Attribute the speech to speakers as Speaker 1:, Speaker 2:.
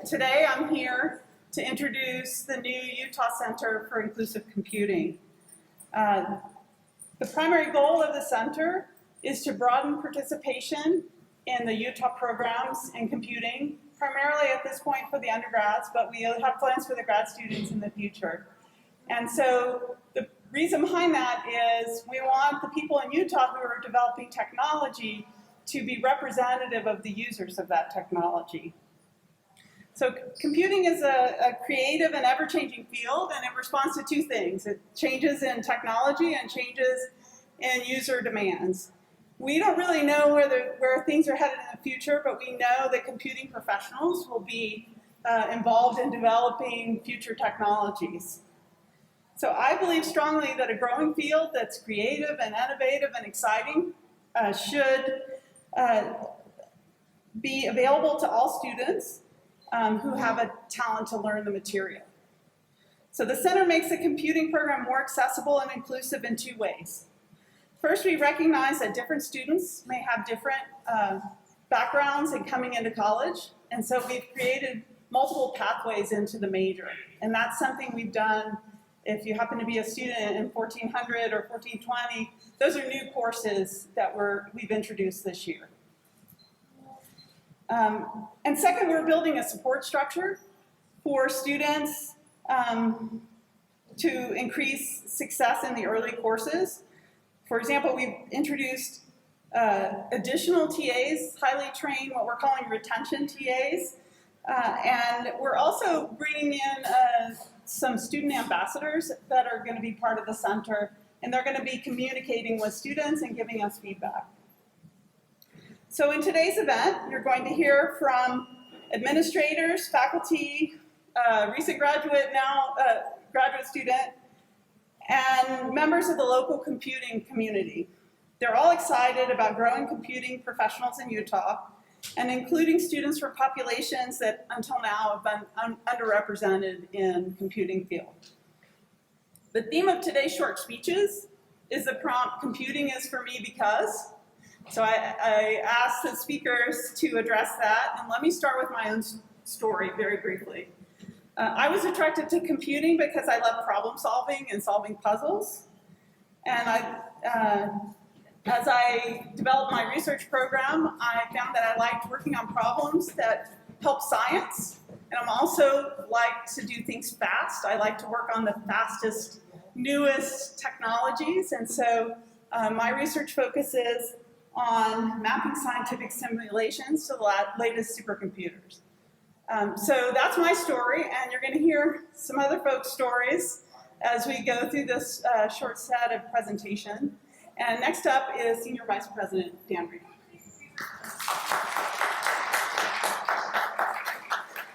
Speaker 1: Today I'm here to introduce the new Utah Center for Inclusive Computing. The primary goal of the center is to broaden participation in the Utah programs in computing, primarily at this point for the undergrads, but we have plans for the grad students in the future. And so the reason behind that is we want the people in Utah who are developing technology to be representative of the users of that technology. So computing is a creative and ever-changing field, and it responds to two things. It changes in technology and changes in user demands. We don't really know where things are headed in the future, but we know that computing professionals will be involved in developing future technologies. So I believe strongly that a growing field that's creative and innovative and exciting should be available to all students who have a talent to learn the material. So the center makes the computing program more accessible and inclusive in two ways. First, we recognize that different students may have different backgrounds in coming into college, and so we've created multiple pathways into the major. And that's something we've done if you happen to be a student in 1400 or 1420. Those are new courses that we've introduced this year. And second, we're building a support structure for students to increase success in the early courses. For example, we've introduced additional TAs, highly trained, what we're calling retention TAs. And we're also bringing in some student ambassadors that are going to be part of the center, and they're going to be communicating with students and giving us feedback. So in today's event, you're going to hear from administrators, faculty, recent graduate, now graduate student, and members of the local computing community. They're all excited about growing computing professionals in Utah and including students from populations that until now have been underrepresented in computing field. The theme of today's short speeches is the prompt, "Computing is for me because." So I asked the speakers to address that, and let me start with my own story very briefly. I was attracted to computing because I love problem solving and solving puzzles. And as I developed my research program, I found that I liked working on problems that help science. And I'm also like to do things fast. I like to work on the fastest, newest technologies. And so my research focuses on mapping scientific simulations to the latest supercomputers. So that's my story, and you're going to hear some other folks' stories as we go through this short set of presentation. And next up is Senior Vice President Dan Reed.